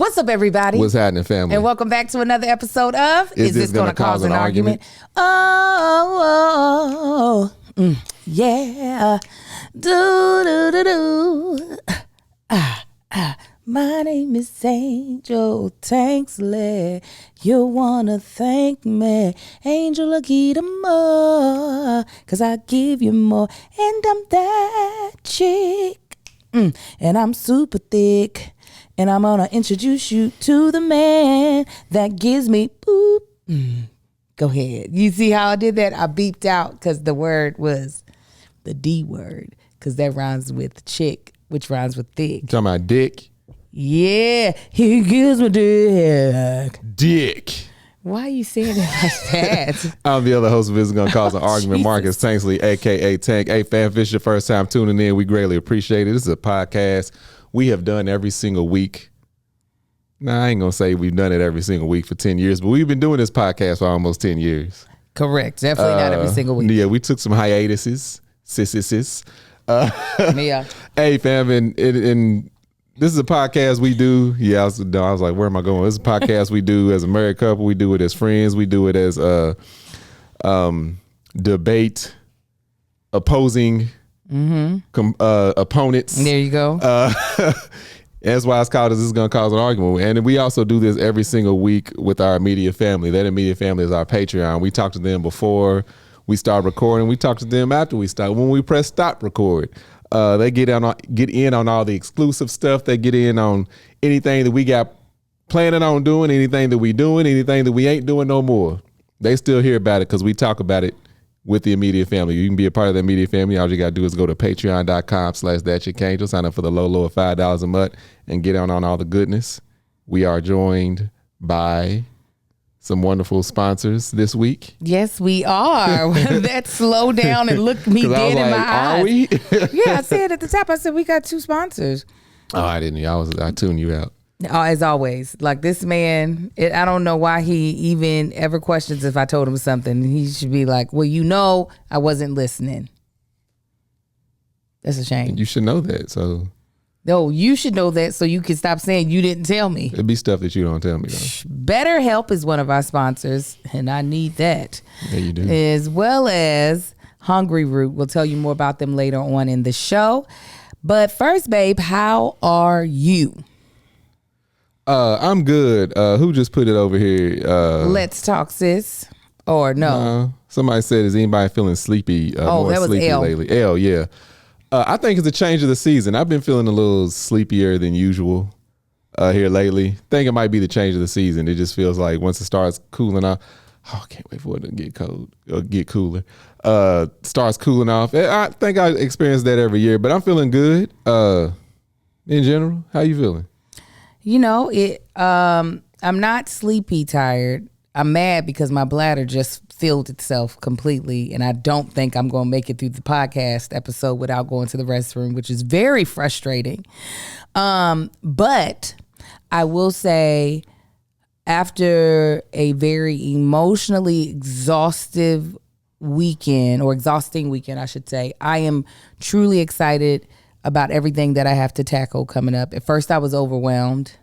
What's up, everybody? What's happening, family? And welcome back to another episode of Is This Gonna Cause an Argument? Yeah. Do. My name is Angel Tanksley. You wanna thank me, Angel, I give you more, 'cause I give you more, and I'm that chick, and I'm super thick, and I'm gonna introduce you to the man that gives me boop. Go ahead. You see how I did that? I beeped out because the word was the D word, because that rhymes with chick, which rhymes with thick. You talking about dick? Yeah, he gives me dick. Dick. Why are you saying it like that? I'm the other host of This Is Gonna Cause an Argument, Jesus. Marcus Tanksley, a.k.a. Tank. Hey, fam, if it's your first time tuning in, we greatly appreciate it. This is a podcast we have done every single week. Nah, I ain't gonna say we've done it every single week for 10 years, but we've been doing this podcast for almost 10 years. Correct. Definitely not every single week. Yeah, we took some hiatuses. Yeah. Hey, fam, and this is a podcast we do. Yeah, I was like, where am I going? This is a podcast we do as a married couple. We do it as friends. We do it as debate opposing opponents. There you go. That's why it's called This Is Gonna Cause an Argument. And we also do this every single week with our immediate family. That immediate family is our Patreon. We talk to them before we start recording. We talk to them after we start. When we press stop record. They get in on all the exclusive stuff. They get in on anything that we got planning on doing, anything that we doing, anything that we ain't doing no more. They still hear about it because we talk about it with the immediate family. You can be a part of the immediate family. All you got to do is go to patreon.com/thatchickangel, sign up for the low of $5 a month and get on all the goodness. We are joined by some wonderful sponsors this week. Yes, we are. That slow down and look me dead in my eyes. Are we? Yeah, I said at the top, I said we got 2 sponsors. Oh, I didn't. I tuned you out. Oh, as always, like this man, I don't know why he even ever questions if I told him something. He should be like, well, I wasn't listening. That's a shame. You should know that. So. No, you should know that so you can stop saying you didn't tell me. It'd be stuff that you don't tell me, though. BetterHelp is one of our sponsors, and I need that. Yeah, you do. As well as Hungry Root. We'll tell you more about them later on in the show. But first, babe, how are you? I'm good. Who just put it over here? Let's talk, sis. Or no? Somebody said, is anybody feeling sleepy? More that was sleepy L. lately? L, yeah. I think it's a change of the season. I've been feeling a little sleepier than usual here lately. I think it might be the change of the season. It just feels like once it starts cooling off, I can't wait for it to get cold or get cooler. Starts cooling off. I think I experience that every year, but I'm feeling good. In general, how you feeling? I'm not sleepy tired. I'm mad because my bladder just filled itself completely, and I don't think I'm going to make it through the podcast episode without going to the restroom, which is very frustrating. But I will say, after a very emotionally exhausting weekend, I should say, I am truly excited about everything that I have to tackle coming up. At first, I was overwhelmed.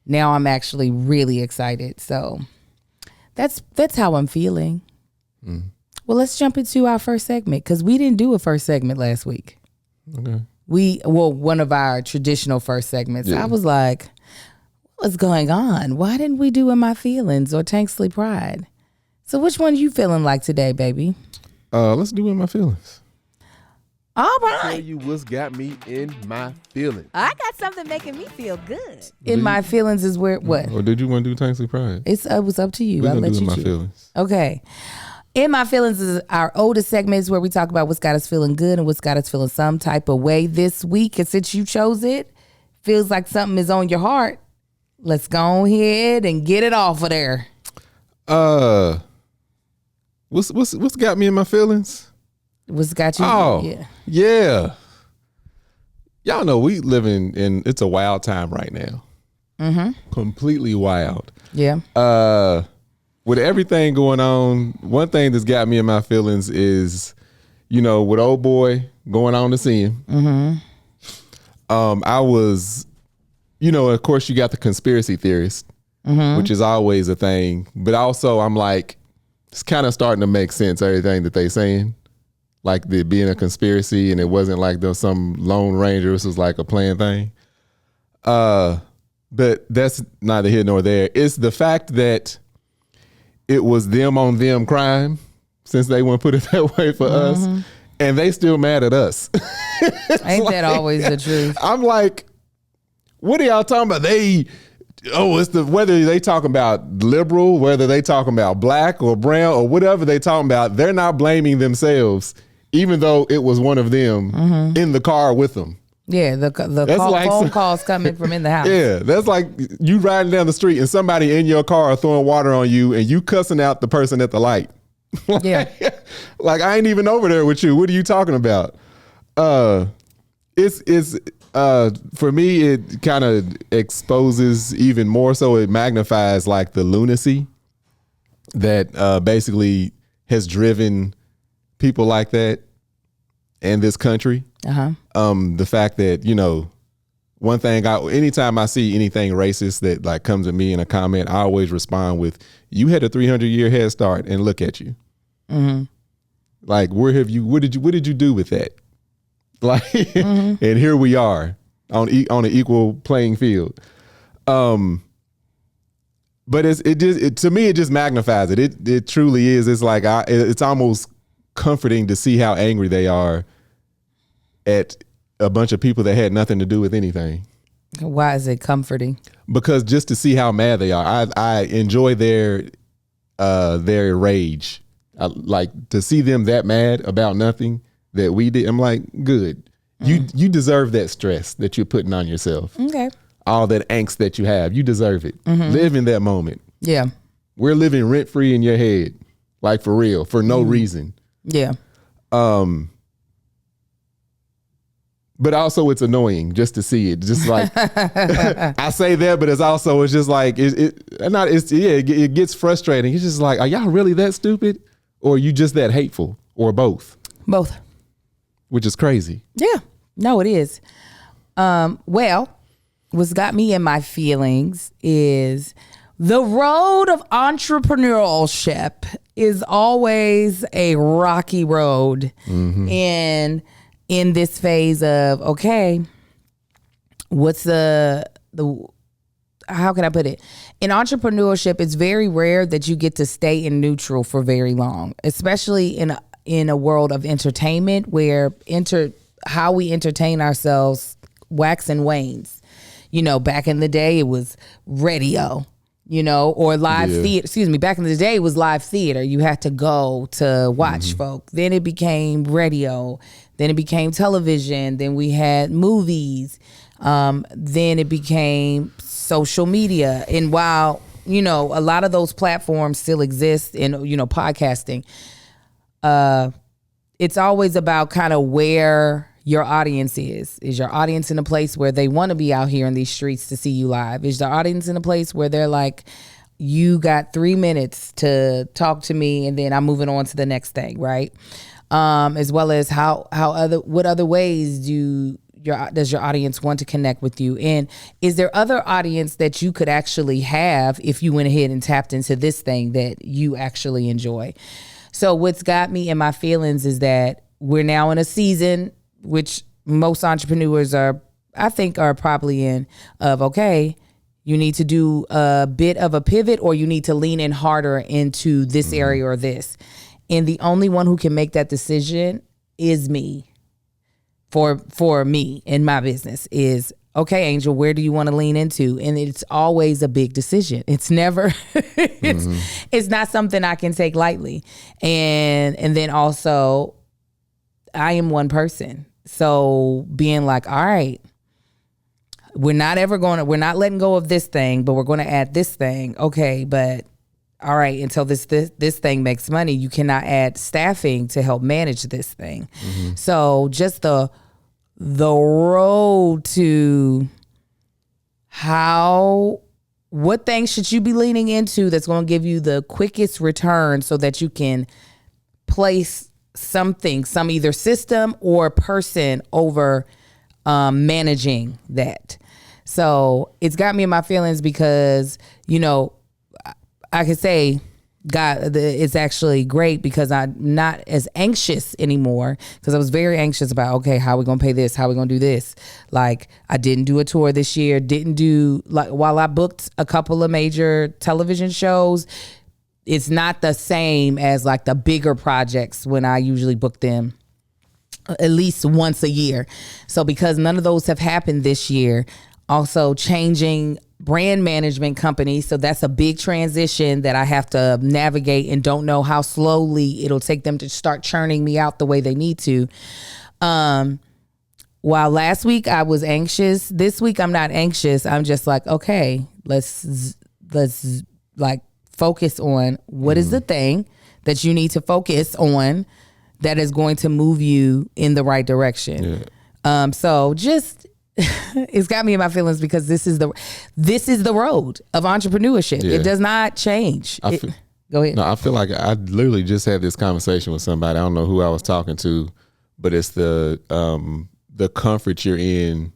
Now I'm actually really excited. So that's how I'm feeling. Well, let's jump into our first segment because we didn't do a first segment last week. Okay. One of our traditional first segments. Yeah. I was like, what's going on? Why didn't we do In My Feelings or Tanksley Pride? So which one you feeling like today, baby? Let's do In My Feelings. All right. Tell you what's got me in my feelings. I got something making me feel good. In My Feelings is where what? Or did you want to do Tanksley Pride? It was up to you. We're I'll let do you In My choose. Feelings. Okay. In My Feelings is our oldest segments where we talk about what's got us feeling good and what's got us feeling some type of way this week. And since you chose it, feels like something is on your heart. Let's go ahead and get it off of there. What's got me in my feelings? What's got you? Oh, yeah. Y'all know we living in, it's a wild time right now. Completely wild. Yeah. With everything going on, one thing that's got me in my feelings is, with old boy going on to see him. I was of course you got the conspiracy theorists, which is always a thing. But also I'm like, it's kind of starting to make sense, everything that they saying. Like there being a conspiracy and it wasn't like there was some Lone Ranger. This was like a planned thing. But that's neither here nor there. It's the fact that it was them on them crime, since they want to put it that way for us, and they still mad at us. Ain't that always the truth? I'm like, what are y'all talking about? It's whether they talking about liberal, whether they talking about black or brown or whatever they talking about, they're not blaming themselves, even though it was one of them in the car with them. Yeah, phone calls coming from in the house. Yeah, that's like you riding down the street and somebody in your car throwing water on you and you cussing out the person at the light. Yeah. Like, I ain't even over there with you. What are you talking about? It's for me, it kind of exposes even more so. It magnifies like the lunacy that basically has driven people like that in this country. The fact that, one thing, anytime I see anything racist that like comes at me in a comment, I always respond with, you had a 300-year head start and look at you. Like, what did you do with that? Like, and here we are on an equal playing field. But to me, it just magnifies it. It truly is. It's like, it's almost comforting to see how angry they are at a bunch of people that had nothing to do with anything. Why is it comforting? Because just to see how mad they are, I enjoy their rage. I like to see them that mad about nothing that we did. I'm like, good. You deserve that stress that you're putting on yourself. Okay. All that angst that you have, you deserve it. Live in that moment. Yeah. We're living rent free in your head, like for real, for no reason. Yeah. But also it's annoying just to see it. Just like I say that, but it's just like it gets frustrating. It's just like, are y'all really that stupid, or are you just that hateful, or both? Both. Which is crazy. Yeah. No, it is. Well, what's got me in my feelings is the road of entrepreneurship is always a rocky road. And in this phase of, okay, what's how can I put it? In entrepreneurship, it's very rare that you get to stay in neutral for very long, especially in a world of entertainment where how we entertain ourselves wax and wanes. Back in the day, it was radio, or live theater. Back in the day, it was live theater. You had to go to watch folk. Then it became radio. Then it became television. Then we had movies. Then it became social media. And while, a lot of those platforms still exist in, podcasting, it's always about kind of where your audience is. Is your audience in a place where they want to be out here in these streets to see you live? Is the audience in a place where they're like, you got 3 minutes to talk to me and then I'm moving on to the next thing, right? As well as what other ways does your audience want to connect with you? And is there other audience that you could actually have if you went ahead and tapped into this thing that you actually enjoy? So what's got me in my feelings is that we're now in a season, which most entrepreneurs are probably in, of, okay, you need to do a bit of a pivot, or you need to lean in harder into this area or this. And the only one who can make that decision is me. For me in my business is, okay, Angel, where do you want to lean into? And it's always a big decision. It's never, it's not something I can take lightly. And then also, I am one person. So being like, all right, we're not letting go of this thing, but we're going to add this thing. Okay, but all right, until this thing makes money, you cannot add staffing to help manage this thing. So just the road to what things should you be leaning into that's going to give you the quickest return so that you can place some either system or person over managing that. So it's got me in my feelings because, you know, I could say God, it's actually great because I'm not as anxious anymore, because I was very anxious about, okay, how are we going to pay this? How are we going to do this? Like, I didn't do a tour this year, while I booked a couple of major television shows, it's not the same as like the bigger projects when I usually book them at least once a year. So because none of those have happened this year, also changing brand management company. So that's a big transition that I have to navigate and don't know how slowly it'll take them to start churning me out the way they need to. While last week I was anxious, this week I'm not anxious. I'm just like, okay, let's like focus on what is the thing that you need to focus on that is going to move you in the right direction. Yeah. So just it's got me in my feelings because this is the road of entrepreneurship. Yeah. It does not change. Go ahead. No, I feel like I literally just had this conversation with somebody. I don't know who I was talking to, but it's the comfort you're in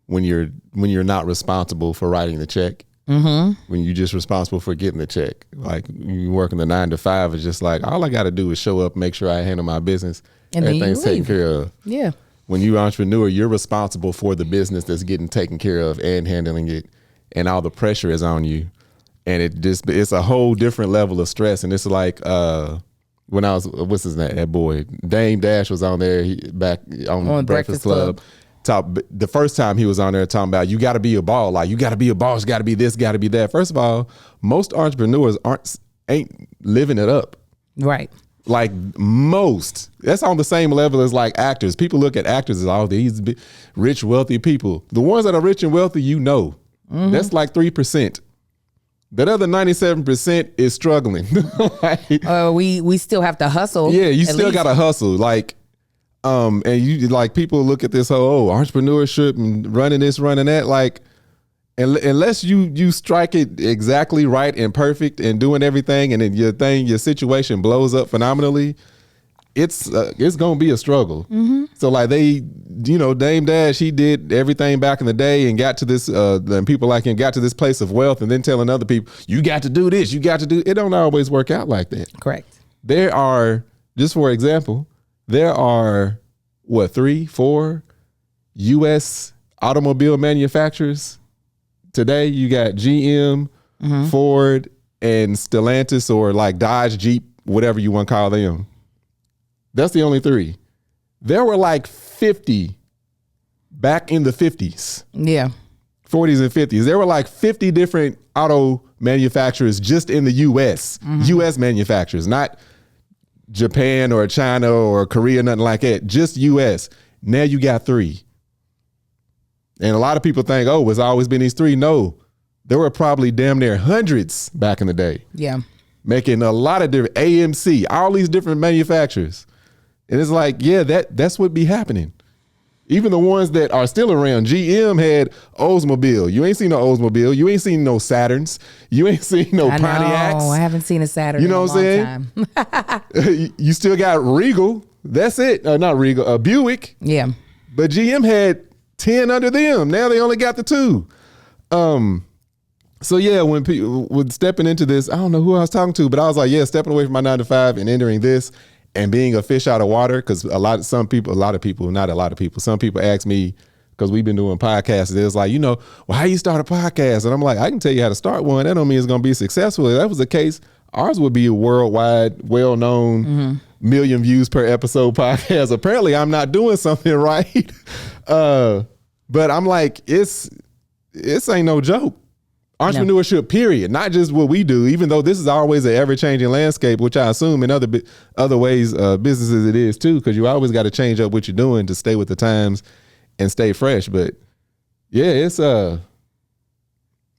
when you're not responsible for writing the check. Mm-hmm. When you're just responsible for getting the check. Like you working the 9 to 5, it's just like all I got to do is show up, make sure I handle my business, and everything's taken care of. Yeah. When you're an entrepreneur, you're responsible for the business that's getting taken care of and handling it, and all the pressure is on you. And it's a whole different level of stress. And it's like when I was, what's his name? That boy, Dame Dash was on there back on Breakfast Club. The first time he was on there talking about you got to be a ball, like you got to be a boss, got to be this, got to be that. First of all, most entrepreneurs ain't living it up. Right. Like most, that's on the same level as like actors. People look at actors as all these rich, wealthy people. The ones that are rich and wealthy, that's like 3%. That other 97% is struggling. We still have to hustle. Yeah, you still got to hustle. Like, and you like people look at this whole entrepreneurship and running this, running that. Like, unless you strike it exactly right and perfect and doing everything, and then your situation blows up phenomenally, it's gonna be a struggle. Mm-hmm. So like Dame Dash, he did everything back in the day and got to this, and people like him got to this place of wealth, and then telling other people, you got to do this, you got to do. It don't always work out like that. Correct. There are, just for example, 3-4 U.S. automobile manufacturers. Today, you got GM, Ford, and Stellantis, or like Dodge, Jeep, whatever you want to call them. That's the only 3. There were like 50 back in the 50s. Yeah. 40s and 50s. There were like 50 different auto manufacturers just in the U.S. U.S. manufacturers, not Japan or China or Korea, nothing like that. Just U.S. Now you got 3. And a lot of people think, oh, it's always been these 3. No, there were probably damn near hundreds back in the day. Yeah. Making a lot of different AMC, all these different manufacturers. And it's like, yeah, that's what be happening. Even the ones that are still around. GM had Oldsmobile. You ain't seen no Oldsmobile. You ain't seen no Saturns. You ain't seen no Pontiacs. I haven't seen a Saturn in a long time. You still got Regal. That's it. Not Regal, Buick. Yeah. But GM had 10 under them. Now they only got the 2. So yeah, when people were stepping into this, I don't know who I was talking to, but I was like, yeah, stepping away from my 9 to 5 and entering this and being a fish out of water. Cause some people ask me, cause we've been doing podcasts. It was like, well, how you start a podcast? And I'm like, I can tell you how to start one. That don't mean it's going to be successful. If that was the case, ours would be a worldwide, well-known, million views per episode podcast. Apparently I'm not doing something right. But I'm like, it's ain't no joke. Entrepreneurship, period. Not just what we do, even though this is always an ever-changing landscape, which I assume in other ways, businesses it is too, because you always got to change up what you're doing to stay with the times and stay fresh. But yeah, it's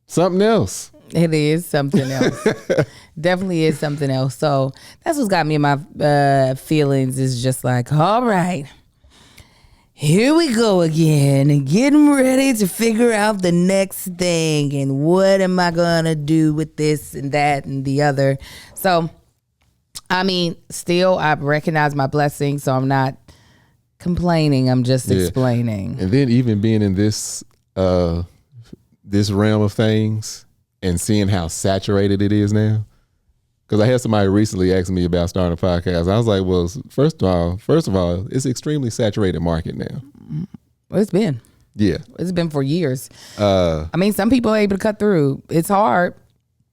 something else. It is something else. Definitely is something else. So that's what's got me in my feelings, is just like, all right, here we go again, and getting ready to figure out the next thing, and what am I gonna do with this and that and the other. So, I mean, still, I recognize my blessing, so I'm not complaining. I'm just explaining. And then even being in this this realm of things and seeing how saturated it is now. Because I had somebody recently ask me about starting a podcast. I was like, well, first of all, it's an extremely saturated market now. Well, it's been. Yeah. It's been for years. I mean, some people are able to cut through. It's hard.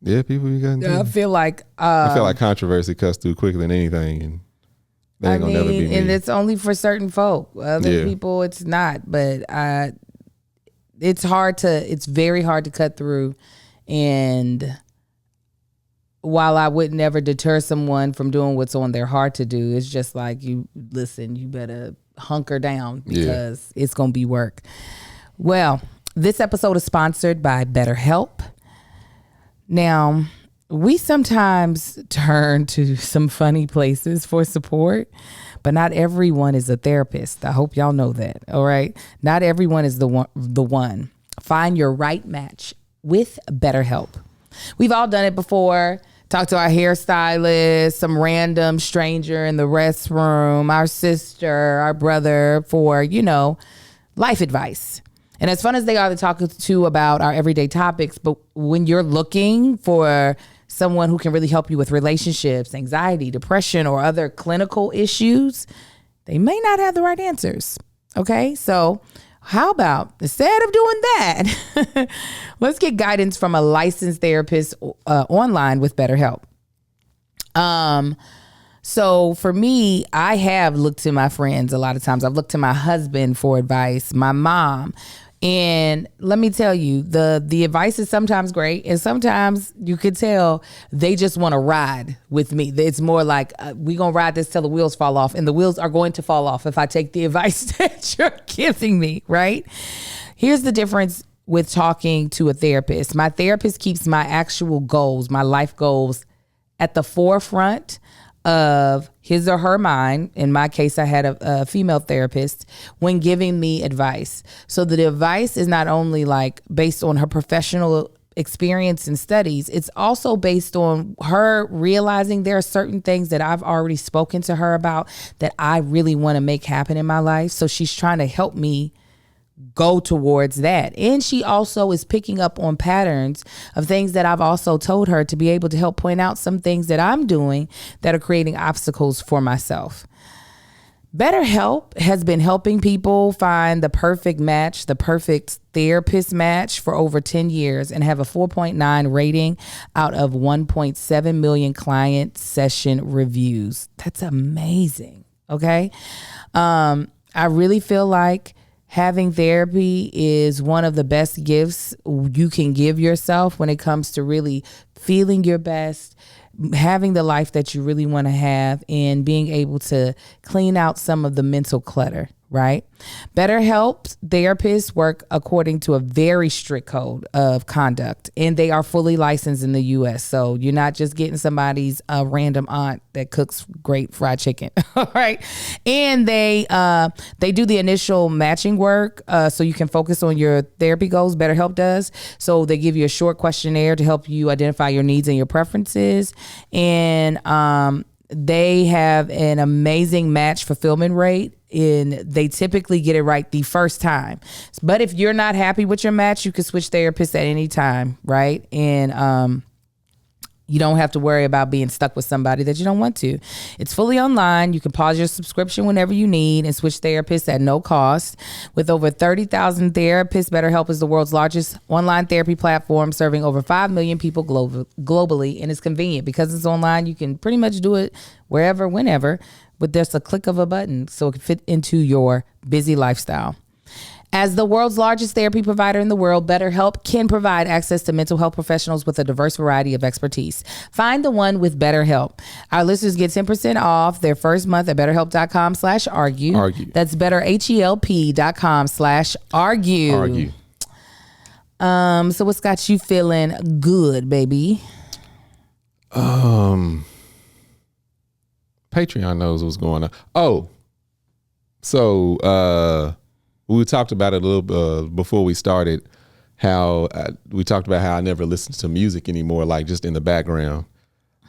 Yeah, people be cutting through. I feel like controversy cuts through quicker than anything, and that ain't gonna never be me. And it's only for certain folk. Other people, it's not. But it's very hard to cut through. And while I would never deter someone from doing what's on their heart to do, it's just like, you better hunker down because it's going to be work. Well, this episode is sponsored by BetterHelp. Now, we sometimes turn to some funny places for support, but not everyone is a therapist. I hope y'all know that, all right? Not everyone is the one. Find your right match with BetterHelp. We've all done it before. Talk to our hairstylist, some random stranger in the restroom, our sister, our brother for, life advice. And as fun as they are to talk to about our everyday topics, but when you're looking for someone who can really help you with relationships, anxiety, depression, or other clinical issues, they may not have the right answers. Okay, so how about instead of doing that, let's get guidance from a licensed therapist online with BetterHelp. So for me, I have looked to my friends a lot of times. I've looked to my husband for advice, my mom. And let me tell you, the advice is sometimes great, and sometimes you could tell they just want to ride with me. It's more like, we're going to ride this till the wheels fall off, and the wheels are going to fall off if I take the advice that you're giving me, right? Here's the difference with talking to a therapist. My therapist keeps my actual goals, my life goals, at the forefront of his or her mind. In my case, I had a female therapist when giving me advice. So the advice is not only like based on her professional experience and studies, it's also based on her realizing there are certain things that I've already spoken to her about that I really want to make happen in my life. So she's trying to help me go towards that. And she also is picking up on patterns of things that I've also told her to be able to help point out some things that I'm doing that are creating obstacles for myself. BetterHelp has been helping people find the perfect match, the perfect therapist match for over 10 years and have a 4.9 rating out of 1.7 million client session reviews. That's amazing. Okay. I really feel like having therapy is one of the best gifts you can give yourself when it comes to really feeling your best, having the life that you really want to have, and being able to clean out some of the mental clutter, right? BetterHelp therapists work according to a very strict code of conduct, and they are fully licensed in the U.S. So you're not just getting somebody's random aunt that cooks great fried chicken, all right? And they do the initial matching work so you can focus on your therapy goals. BetterHelp does. So they give you a short questionnaire to help you identify your needs and your preferences. And they have an amazing match fulfillment rate, and they typically get it right the first time. But if you're not happy with your match, you can switch therapists at any time, right? And you don't have to worry about being stuck with somebody that you don't want to. It's fully online. You can pause your subscription whenever you need and switch therapists at no cost. With over 30,000 therapists, BetterHelp is the world's largest online therapy platform, serving over 5 million people globally, and it's convenient. Because it's online, you can pretty much do it wherever, whenever, with just a click of a button, so it can fit into your busy lifestyle. As the world's largest therapy provider in the world, BetterHelp can provide access to mental health professionals with a diverse variety of expertise. Find the one with BetterHelp. Our listeners get 10% off their first month at betterhelp.com/argue. That's betterhelp.com/argue. So what's got you feeling good, baby? Patreon knows what's going on. Oh, so we talked about it a little before we started, how we talked about how I never listened to music anymore, like just in the background.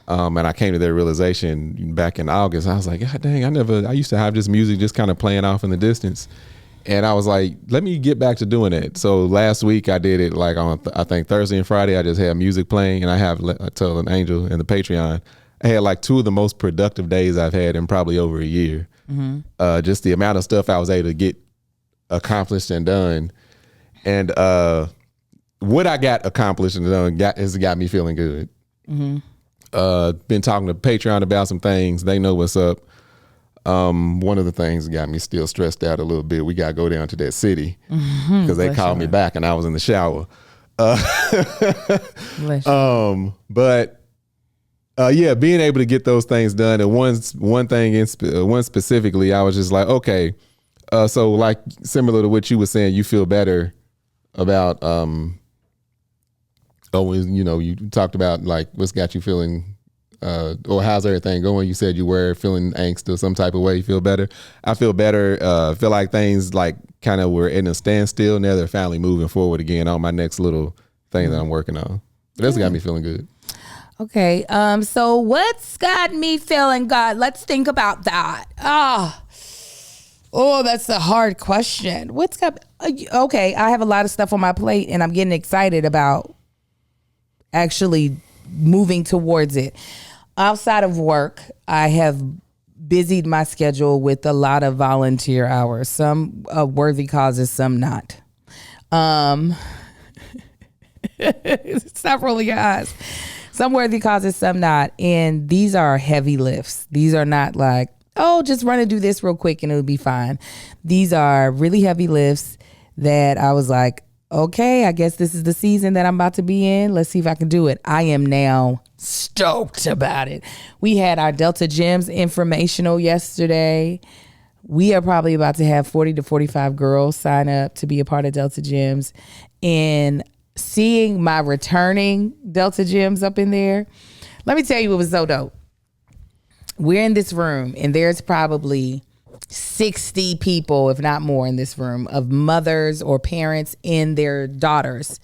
And I came to that realization back in August. I was like, God dang, I used to have this music just kind of playing off in the distance. And I was like, let me get back to doing it. So last week I did it like on, I think Thursday and Friday, I just had music playing, and I told an angel in the Patreon, I had like 2 of the most productive days I've had in probably over a year. Just the amount of stuff I was able to get accomplished and done. And what I got accomplished and done has got me feeling good. Been talking to Patreon about some things. They know what's up. One of the things that got me still stressed out a little bit, we got to go down to that city because they called me back and I was in the shower. Yeah, being able to get those things done. And one thing, one specifically, I was just like, okay, so like similar to what you were saying, you feel better about, you talked about like what's got you feeling, or how's everything going? You said you were feeling angst or some type of way. You feel better? I feel better. Feel like things like kind of were in a standstill. Now they're finally moving forward again on my next little thing that I'm working on. But that's got me feeling good. Okay. So what's got me feeling good? Let's think about that. Oh, that's a hard question. What's got? Okay, I have a lot of stuff on my plate, and I'm getting excited about actually moving towards it. Outside of work, I have busied my schedule with a lot of volunteer hours, some worthy causes, some not. Several guys, some worthy causes, some not. And these are heavy lifts. These are not like, oh, just run and do this real quick and it'll be fine. These are really heavy lifts that I was like, okay, I guess this is the season that I'm about to be in. Let's see if I can do it. I am now stoked about it. We had our Delta Gems informational yesterday. We are probably about to have 40 to 45 girls sign up to be a part of Delta Gems. And seeing my returning Delta Gems up in there, let me tell you, it was so dope. We're in this room, and there's probably 60 people, if not more, in this room of mothers or parents and their daughters.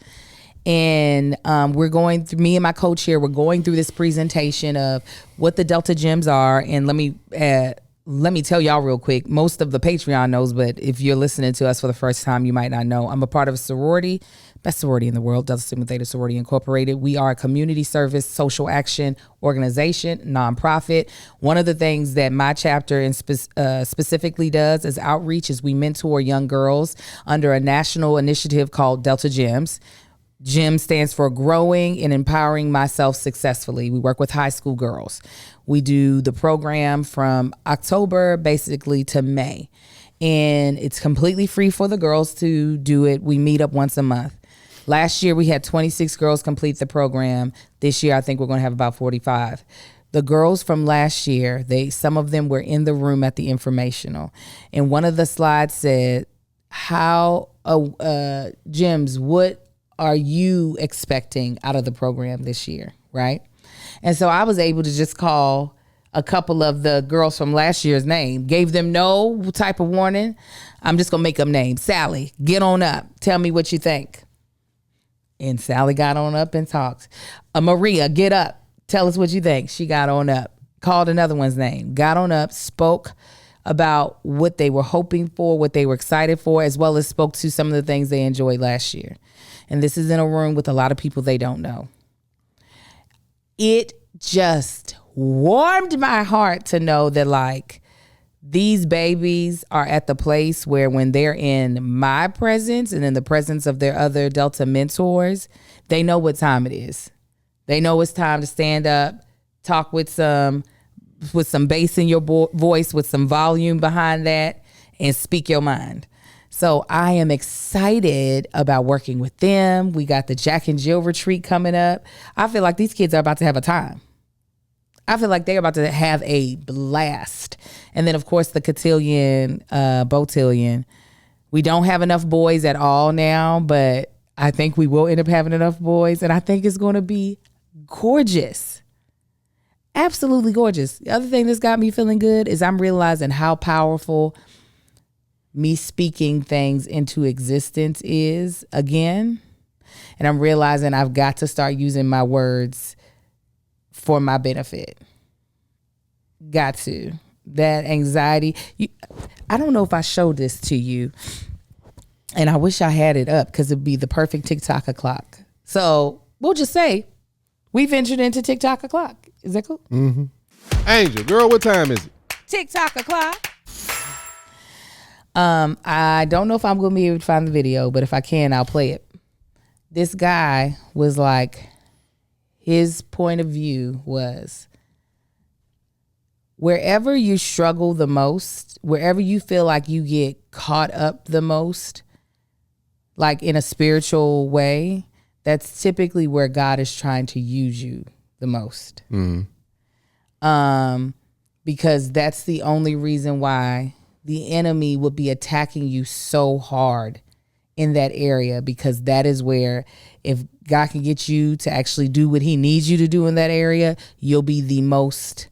And we're going through, me and my coach here, we're going through this presentation of what the Delta Gems are. And let me tell y'all real quick, most of the Patreon knows, but if you're listening to us for the first time, you might not know. I'm a part of a sorority, best sorority in the world, Delta Sigma Theta Sorority Incorporated. We are a community service, social action organization, nonprofit. One of the things that my chapter specifically does as outreach is we mentor young girls under a national initiative called Delta Gems. GEM stands for Growing and Empowering Myself Successfully. We work with high school girls. We do the program from October basically to May. And it's completely free for the girls to do it. We meet up once a month. Last year, we had 26 girls complete the program. This year, I think we're going to have about 45. The girls from last year, some of them were in the room at the informational. And one of the slides said, Gems, what are you expecting out of the program this year, right? And so I was able to just call a couple of the girls from last year's name, gave them no type of warning. I'm just gonna make them names. Sally, get on up. Tell me what you think. And Sally got on up and talked. Maria, get up. Tell us what you think. She got on up, called another one's name, got on up, spoke about what they were hoping for, what they were excited for, as well as spoke to some of the things they enjoyed last year. And this is in a room with a lot of people they don't know. It just warmed my heart to know that like these babies are at the place where when they're in my presence and in the presence of their other Delta mentors, they know what time it is. They know it's time to stand up, talk with some bass in your voice, with some volume behind that, and speak your mind. So I am excited about working with them. We got the Jack and Jill retreat coming up. I feel like these kids are about to have a time. I feel like they're about to have a blast. And then, of course, the cotillion, botillion. We don't have enough boys at all now, but I think we will end up having enough boys. And I think it's going to be gorgeous. Absolutely gorgeous. The other thing that's got me feeling good is I'm realizing how powerful me speaking things into existence is again. And I'm realizing I've got to start using my words for my benefit. Got to. That anxiety. I don't know if I showed this to you. And I wish I had it up because it'd be the perfect TikTok o'clock. So we'll just say we ventured into TikTok o'clock. Is that cool? Mm-hmm. Angel, girl, what time is it? TikTok o'clock. I don't know if I'm going to be able to find the video, but if I can, I'll play it. This guy was like, his point of view was, wherever you struggle the most, wherever you feel like you get caught up the most, like in a spiritual way, that's typically where God is trying to use you the most. Because that's the only reason why the enemy would be attacking you so hard in that area, because that is where, if God can get you to actually do what he needs you to do in that area, you'll be the most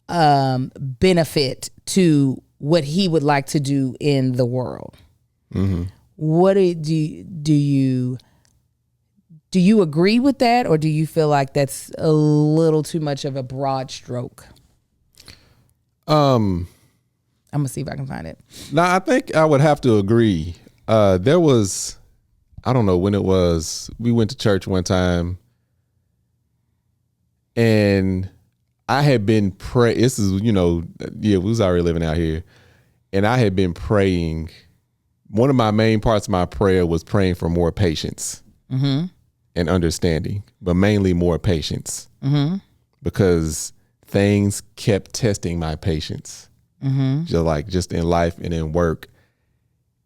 benefit to what he would like to do in the world. What do you agree with that, or do you feel like that's a little too much of a broad stroke? I'm gonna see if I can find it. No, I think I would have to agree. There was, I don't know when it was, we went to church one time and I had been praying. This is, we was already living out here, and I had been praying. One of my main parts of my prayer was praying for more patience and understanding, but mainly more patience, because things kept testing my patience, just in life and in work.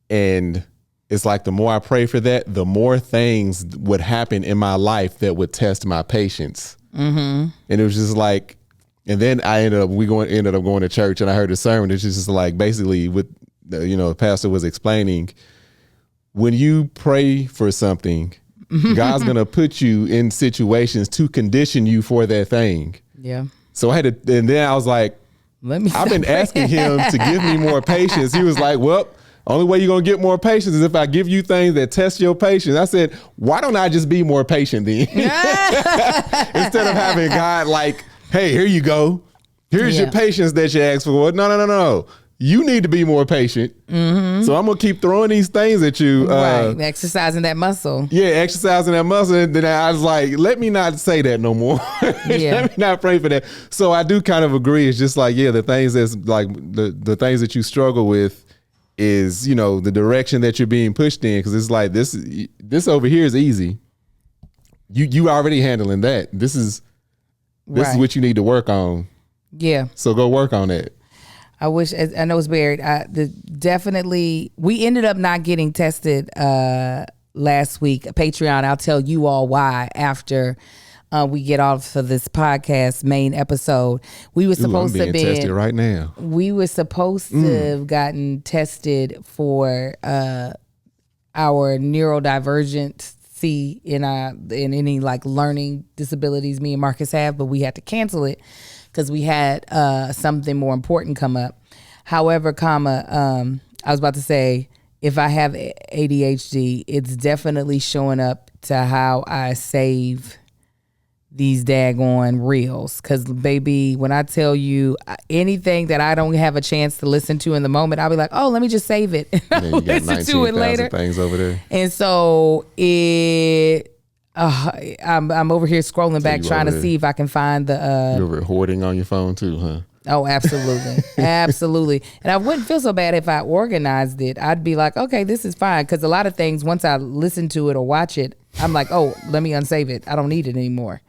And it's like the more I pray for that, the more things would happen in my life that would test my patience. And it was just like, and then I ended up going to church, and I heard a sermon. It's just like, basically, with the pastor was explaining, when you pray for something, God's gonna put you in situations to condition you for that thing. Yeah. So I had to, and then I was like, I've been asking him to give me more patience. He was like, well, only way you're going to get more patience is if I give you things that test your patience. I said, why don't I just be more patient then? Instead of having God like, hey, here you go. Here's your patience that you asked for. No. You need to be more patient. So I'm going to keep throwing these things at you. Right. Exercising that muscle. Yeah, exercising that muscle. And then I was like, let me not say that no more. Let me not pray for that. So I do kind of agree. It's just like, the things that's like the things that you struggle with is, the direction that you're being pushed in. Cause it's like, this over here is easy. You already handling that. This is what you need to work on. Yeah. So go work on that. I wish, I know it's buried. Definitely, we ended up not getting tested last week. Patreon, I'll tell you all why after we get off of this podcast main episode. We were supposed to be tested right now. We were supposed to have gotten tested for our neurodivergency in any like learning disabilities me and Marcus have, but we had to cancel it because we had something more important come up. However, I was about to say, if I have ADHD, it's definitely showing up to how I save these daggone reels. Because, baby, when I tell you anything that I don't have a chance to listen to in the moment, I'll be like, oh, let me just save it. And I'll listen to it later. Things over there. And so I'm over here scrolling back trying to see if I can find the you're hoarding on your phone too, huh? Oh, absolutely. Absolutely. And I wouldn't feel so bad if I organized it. I'd be like, okay, this is fine. Because a lot of things, once I listen to it or watch it, I'm like, oh, let me unsave it. I don't need it anymore.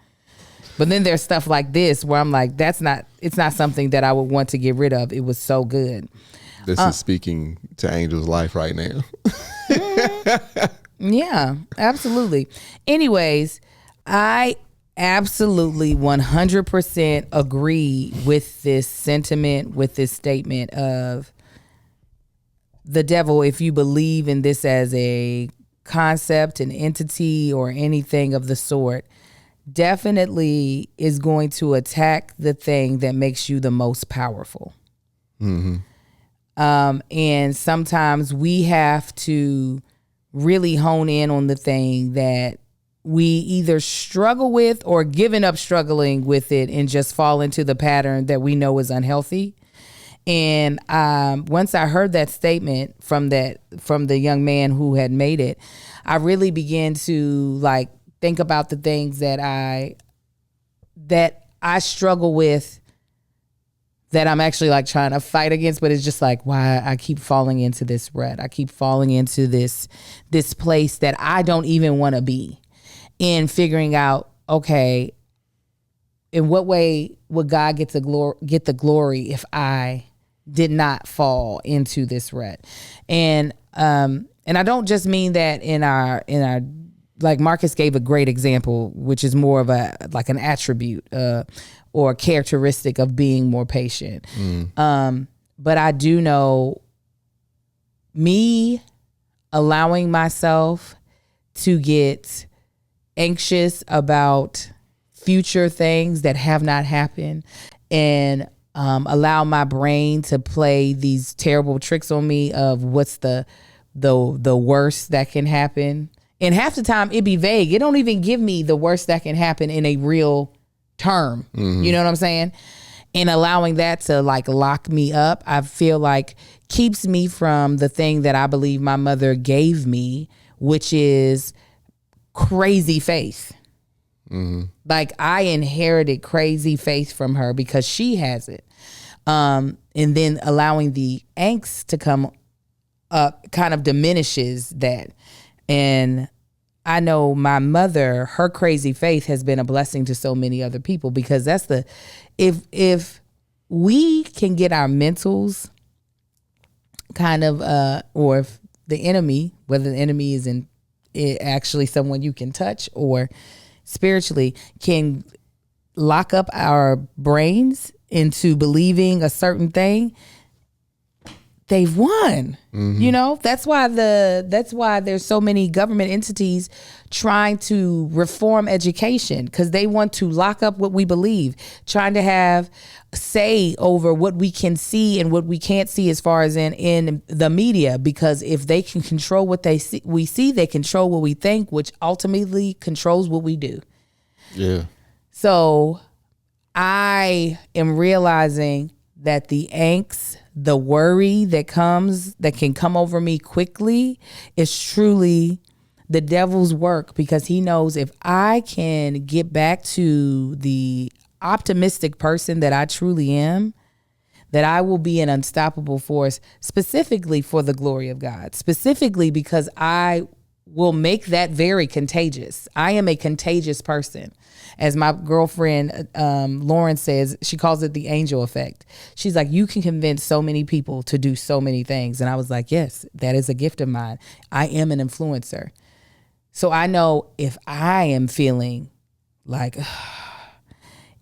But then there's stuff like this where I'm like, it's not something that I would want to get rid of. It was so good. This is speaking to Angel's life right now. Yeah, absolutely. Anyways, I absolutely 100% agree with this sentiment, with this statement of the devil. If you believe in this as a concept, an entity, or anything of the sort, definitely is going to attack the thing that makes you the most powerful. And sometimes we have to really hone in on the thing that we either struggle with or given up struggling with it and just fall into the pattern that we know is unhealthy. And once I heard that statement from the young man who had made it, I really began to like think about the things that I struggle with, that I'm actually like trying to fight against, but it's just like why I keep falling into this rut. I keep falling into this place that I don't even want to be, and figuring out, okay, in what way would God get the glory if I did not fall into this rut? And I don't just mean that in our like Marcus gave a great example, which is more of like an attribute or a characteristic of being more patient. But I do know me allowing myself to get anxious about future things that have not happened, and allow my brain to play these terrible tricks on me of what's the worst that can happen. And half the time it be vague. It don't even give me the worst that can happen in a real term. You know what I'm saying? And allowing that to like lock me up, I feel like keeps me from the thing that I believe my mother gave me, which is crazy faith. Like I inherited crazy faith from her because she has it. And then allowing the angst to come up kind of diminishes that. And I know my mother, her crazy faith has been a blessing to so many other people, because that's if we can get our mentals kind of, or if the enemy, whether the enemy is actually someone you can touch or spiritually, can lock up our brains into believing a certain thing, they've won. You know, that's why there's so many government entities trying to reform education, because they want to lock up what we believe, trying to have say over what we can see and what we can't see as far as in the media, because if they can control what we see, they control what we think, which ultimately controls what we do. Yeah. So I am realizing that the angst, the worry that can come over me quickly is truly the devil's work, because he knows if I can get back to the optimistic person that I truly am, that I will be an unstoppable force, specifically for the glory of God, specifically because I will make that very contagious. I am a contagious person. As my girlfriend Lauren says, she calls it the angel effect. She's like, you can convince so many people to do so many things. And I was like, yes, that is a gift of mine. I am an influencer. So I know if I am feeling like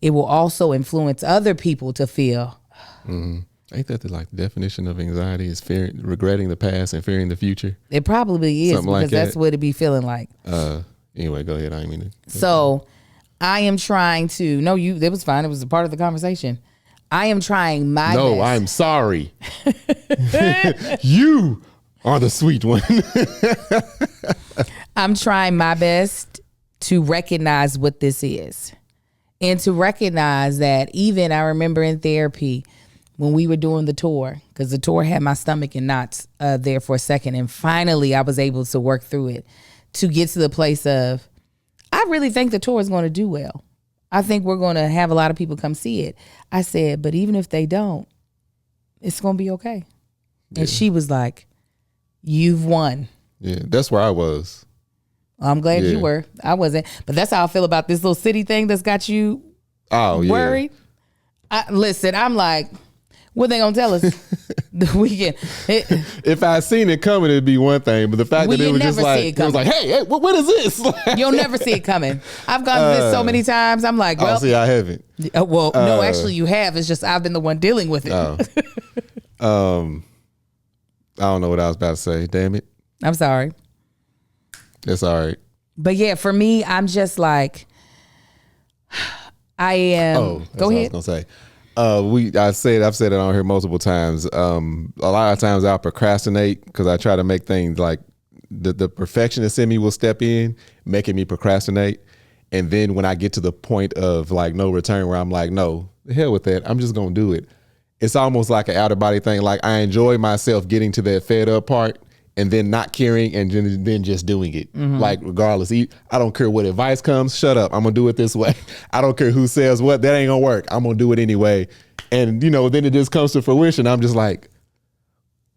it will also influence other people to feel. Ain't that the definition of anxiety is regretting the past and fearing the future? It probably is, something because like that. that's what it be feeling like. Anyway, go ahead. I didn't mean to. So I am trying to, no, it was fine. It was a part of the conversation. I am trying my best. No, I'm sorry. You are the sweet one. I'm trying my best to recognize what this is, and to recognize that even I remember in therapy when we were doing the tour, because the tour had my stomach in knots there for a second. And finally I was able to work through it to get to the place of, I really think the tour is going to do well. I think we're going to have a lot of people come see it. I said, but even if they don't, it's going to be okay. Yeah. And she was like, you've won. Yeah, that's where I was. I'm glad you were. I wasn't. But that's how I feel about this little city thing that's got you worried. Listen, I'm like, what they gonna tell us the weekend? If I seen it coming, it'd be one thing. But the fact that it was just like, it was like, hey, what is this? You'll never see it coming. I've gone through this so many times. I'm like, well, see, I haven't. No, actually, you have. It's just I've been the one dealing with it. I don't know what I was about to say. Damn it. I'm sorry. It's all right. But yeah, for me, I'm just like, I am. Go ahead. What I was gonna say. I've said it on here multiple times. A lot of times I'll procrastinate because I try to make things like the perfectionist in me will step in, making me procrastinate. And then when I get to the point of like no return, where I'm like, no, the hell with that, I'm just gonna do it. it's almost like an out of body thing. Like I enjoy myself getting to that fed up part and then not caring and then just doing it. Like regardless, I don't care what advice comes, shut up. I'm gonna do it this way. I don't care who says what, that ain't gonna work. I'm gonna do it anyway. And then it just comes to fruition. I'm just like,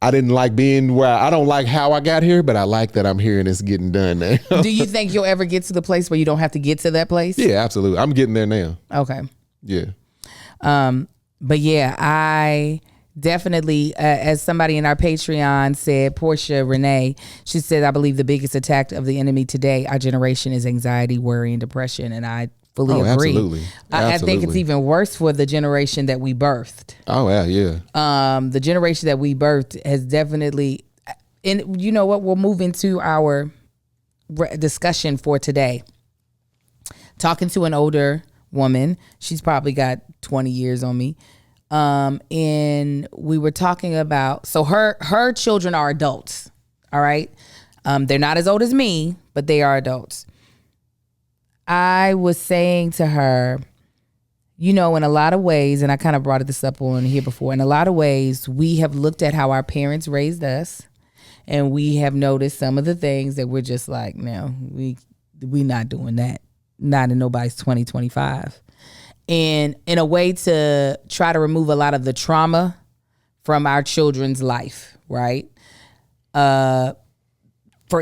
I didn't like being where I don't like how I got here, but I like that I'm here and it's getting done now. Do you think you'll ever get to the place where you don't have to get to that place? Yeah, absolutely. I'm getting there now. Okay. Yeah. But yeah, I definitely, as somebody in our Patreon said, Portia Renee, she said, I believe the biggest attack of the enemy today, our generation, is anxiety, worry, and depression. And I fully agree. Absolutely. I think it's even worse for the generation that we birthed. Oh, yeah. The generation that we birthed has definitely, and you know what, we'll move into our discussion for today. Talking to an older woman, she's probably got 20 years on me. And we were talking about, so her children are adults. All right. They're not as old as me, but they are adults. I was saying to her, in a lot of ways, and I kind of brought this up on here before, in a lot of ways, we have looked at how our parents raised us, and we have noticed some of the things that we're just like, no, we not doing that. Not in nobody's 2025. And in a way to try to remove a lot of the trauma from our children's life, right? For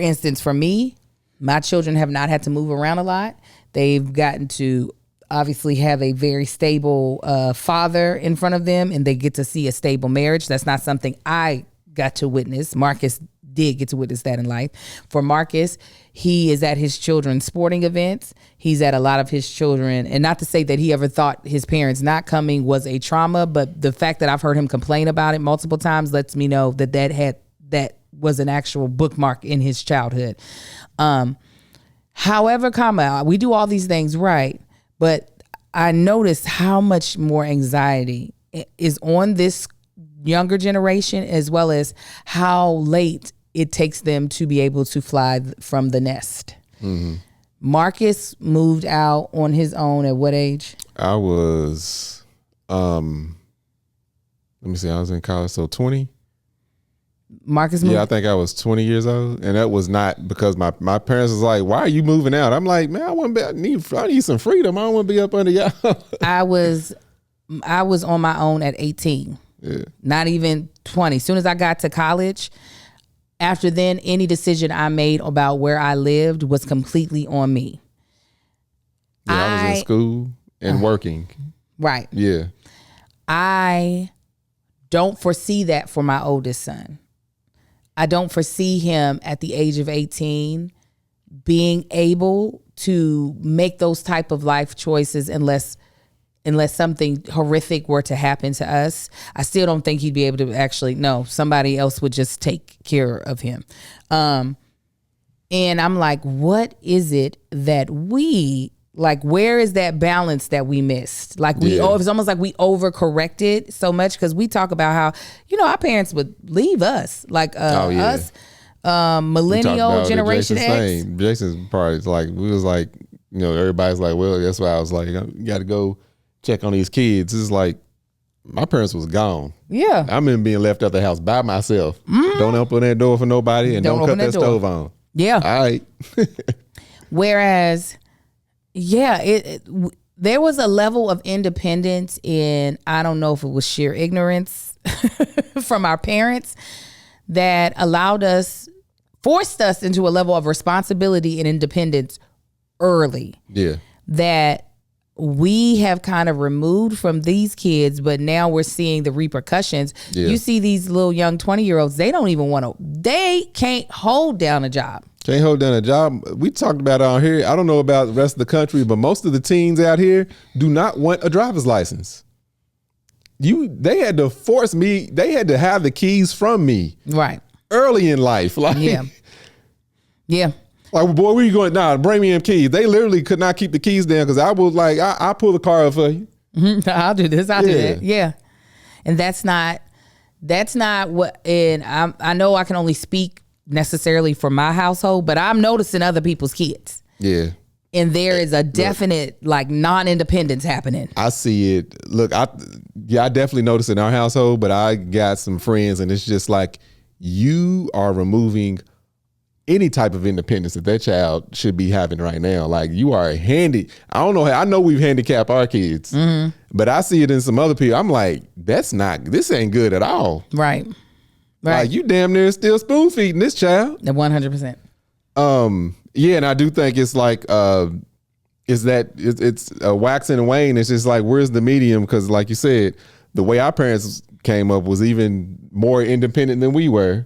instance, for me, my children have not had to move around a lot. They've gotten to obviously have a very stable father in front of them, and they get to see a stable marriage. That's not something I got to witness. Marcus did get to witness that in life. For Marcus, he is at his children's sporting events. He's at a lot of his children, and not to say that he ever thought his parents not coming was a trauma, but the fact that I've heard him complain about it multiple times lets me know that was an actual bookmark in his childhood. However, we do all these things right, but I noticed how much more anxiety is on this younger generation, as well as how late it takes them to be able to fly from the nest. Mm-hmm. Marcus moved out on his own at what age? I was, let me see, I was in college, so 20. Marcus moved? Yeah, I think I was 20 years old, and that was not because my parents was like, why are you moving out? I'm like, man, I need some freedom. I don't want to be up under y'all. I was on my own at 18. Yeah. Not even 20. As soon as I got to college, after then, any decision I made about where I lived was completely on me. Yeah, I was in school and working. Right. Yeah. I don't foresee that for my oldest son. I don't foresee him at the age of 18 being able to make those type of life choices unless something horrific were to happen to us. I still don't think he'd be able to somebody else would just take care of him. And I'm like, what is it that where is that balance that we missed? It's almost like we overcorrected so much, because we talk about how, our parents would leave us, us, millennial Generation X. Jason's part is like, we was like, everybody's like, well, that's why I was like, you got to go check on these kids. It's like, my parents was gone. Yeah. I remember being left at the house by myself. Mm-hmm. Don't open that door for nobody, and don't cut that stove on. Yeah. All right. Whereas, there was a level of independence in, I don't know if it was sheer ignorance from our parents, that forced us into a level of responsibility and independence early. Yeah. That we have kind of removed from these kids, but now we're seeing the repercussions. Yeah. You see these little young 20-year-olds, they can't hold down a job. Can't hold down a job. We talked about it on here. I don't know about the rest of the country, but most of the teens out here do not want a driver's license. They had to force me. They had to have the keys from me. Right. Early in life. Yeah. Like, boy, where you going? Nah, bring me them keys. They literally could not keep the keys down, because I was like, I'll pull the car up for you. Mm-hmm. I'll do this. I'll do that. Yeah. And that's not what, and I know I can only speak necessarily for my household, but I'm noticing other people's kids. Yeah. And there is a definite like non-independence happening. I see it. Look, I definitely notice it in our household, but I got some friends and it's just like you are removing any type of independence that child should be having right now. Like you are I don't know. I know we've handicapped our kids, but I see it in some other people. I'm like, this ain't good at all. Right. Like you damn near still spoon feeding this child. 100%. Yeah, and I do think it's like it's waxing and wane. It's just like where's the medium? Because like you said, the way our parents came up was even more independent than we were.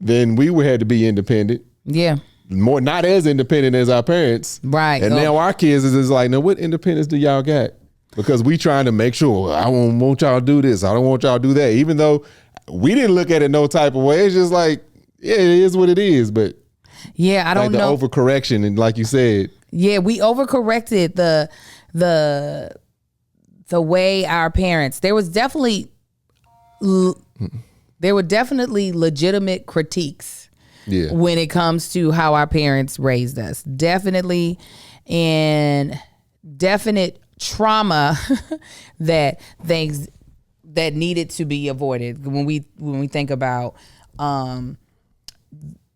Then we had to be independent. Yeah, more not as independent as our parents. Right, and now our kids is like, now what independence do y'all got? Because we trying to make sure I don't want y'all to do this. I don't want y'all to do that. Even though we didn't look at it no type of way. It's just like, yeah, it is what it is. But yeah, I don't know. The overcorrection, and like you said, yeah, we overcorrected the way our parents. There were definitely legitimate critiques. Yeah. When it comes to how our parents raised us, definitely, and definite trauma that things that needed to be avoided. When we think about.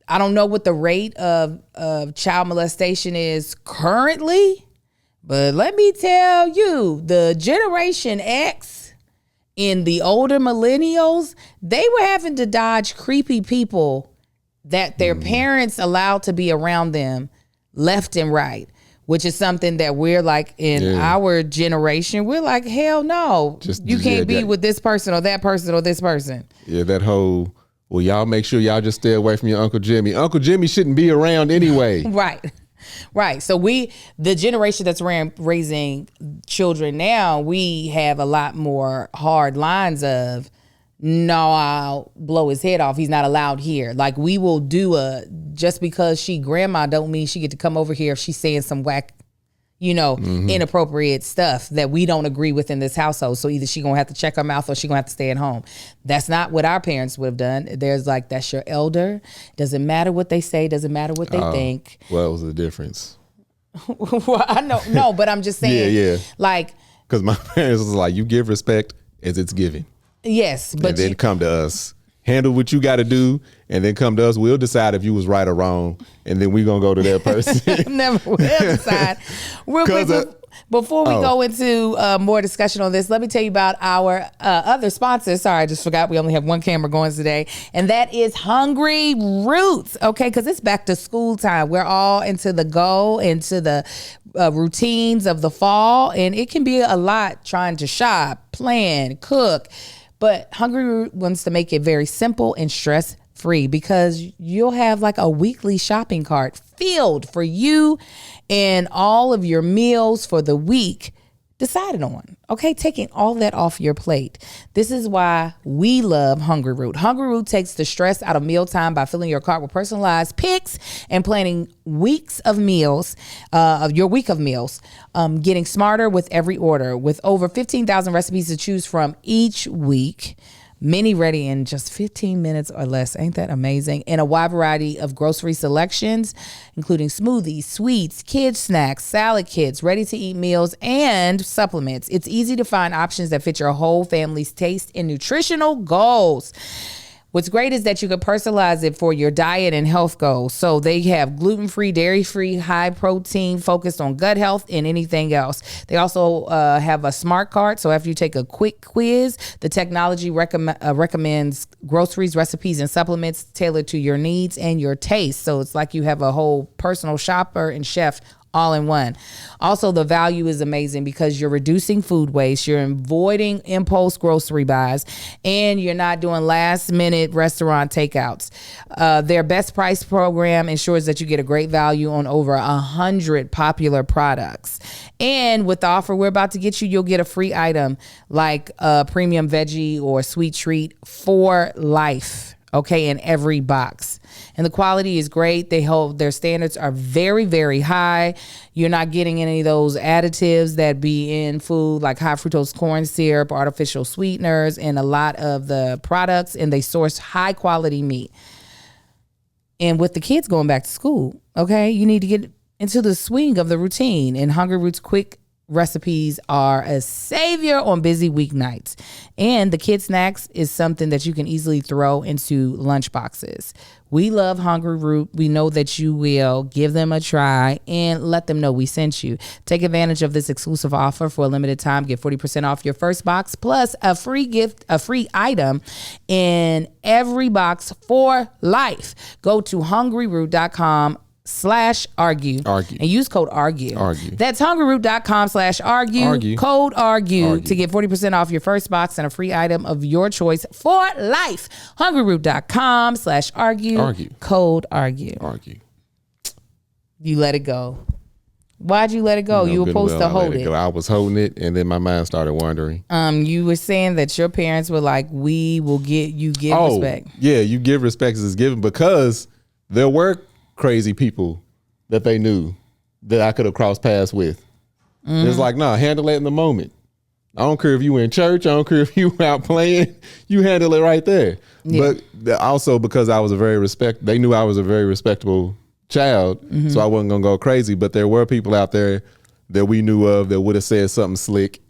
I don't know what the rate of child molestation is currently, but let me tell you, the Generation X and the older millennials, they were having to dodge creepy people that their parents allowed to be around them left and right, which is something that we're like in our generation, we're like, hell no, you can't be with this person or that person or this person. Yeah, that whole... Well, y'all make sure y'all just stay away from your Uncle Jimmy. Uncle Jimmy shouldn't be around anyway. Right. So the generation that's raising children now, we have a lot more hard lines of, no, I'll blow his head off. He's not allowed here. Like we will do just because she grandma don't mean she get to come over here if she's saying some whack, inappropriate stuff that we don't agree with in this household. So either she gonna have to check her mouth or she gonna have to stay at home. That's not what our parents would have done. There's like, that's your elder. Doesn't matter what they say. Doesn't matter what they think. What was the difference? Well, I know, no, but I'm just saying. Yeah. Like, because my parents was like, you give respect as it's given. Yes, but and then come to us. Handle what you got to do, and then come to us. We'll decide if you was right or wrong, and then we're going to go to that person. Never will decide. Real quick, before we go into more discussion on this, let me tell you about our other sponsor. Sorry, I just forgot we only have one camera going today, and that is Hungry Roots, okay? Because it's back to school time. We're all into the routines of the fall, and it can be a lot trying to shop, plan, cook. But Hungry Root wants to make it very simple and stress-free because you'll have like a weekly shopping cart filled for you and all of your meals for the week decided on. Okay, taking all that off your plate. This is why we love Hungry Root. Hungry Root takes the stress out of mealtime by filling your cart with personalized picks and planning weeks of meals, your week of meals. Getting smarter with every order. With over 15,000 recipes to choose from each week. Many ready in just 15 minutes or less. Ain't that amazing? And a wide variety of grocery selections, including smoothies, sweets, kids snacks, salad kits, ready-to-eat meals, and supplements. It's easy to find options that fit your whole family's taste and nutritional goals. What's great is that you can personalize it for your diet and health goals. So they have gluten-free, dairy-free, high protein, focused on gut health and anything else. They also have a smart cart. So after you take a quick quiz, the technology recommends groceries, recipes, and supplements tailored to your needs and your taste. So it's like you have a whole personal shopper and chef all in one. Also, the value is amazing because you're reducing food waste, you're avoiding impulse grocery buys, and you're not doing last minute restaurant takeouts. Their best price program ensures that you get a great value on over 100 popular products. And with the offer we're about to get you, you'll get a free item like a premium veggie or sweet treat for life. Okay, in every box. And the quality is great. Their standards are very, very high. You're not getting any of those additives that be in food like high fructose corn syrup, artificial sweeteners, and a lot of the products. And they source high quality meat. And with the kids going back to school, okay, you need to get into the swing of the routine. And Hungry Roots quick recipes are a savior on busy weeknights. And the kid snacks is something that you can easily throw into lunch boxes. We love Hungry Root. We know that you will. Give them a try and let them know we sent you. Take advantage of this exclusive offer for a limited time. Get 40% off your first box plus a free gift, a free item in every box for life. Go to hungryroot.com/argue and use code argue. That's hungryroot.com/argue. Code argue to get 40% off your first box and a free item of your choice for life. hungryroot.com/argue. Code argue. You let it go. Why'd you let it go? You were supposed to hold it. I was holding it, and then my mind started wandering. You were saying that your parents were like, "We will give respect." Yeah, you give respect as it's given, because there were crazy people that they knew that I could have crossed paths with. It's like, nah, handle it in the moment. I don't care if you were in church. I don't care if you were out playing. You handle it right there. Yeah. But also because they knew I was a very respectable child, so I wasn't gonna go crazy. But there were people out there that we knew of that would have said something slick,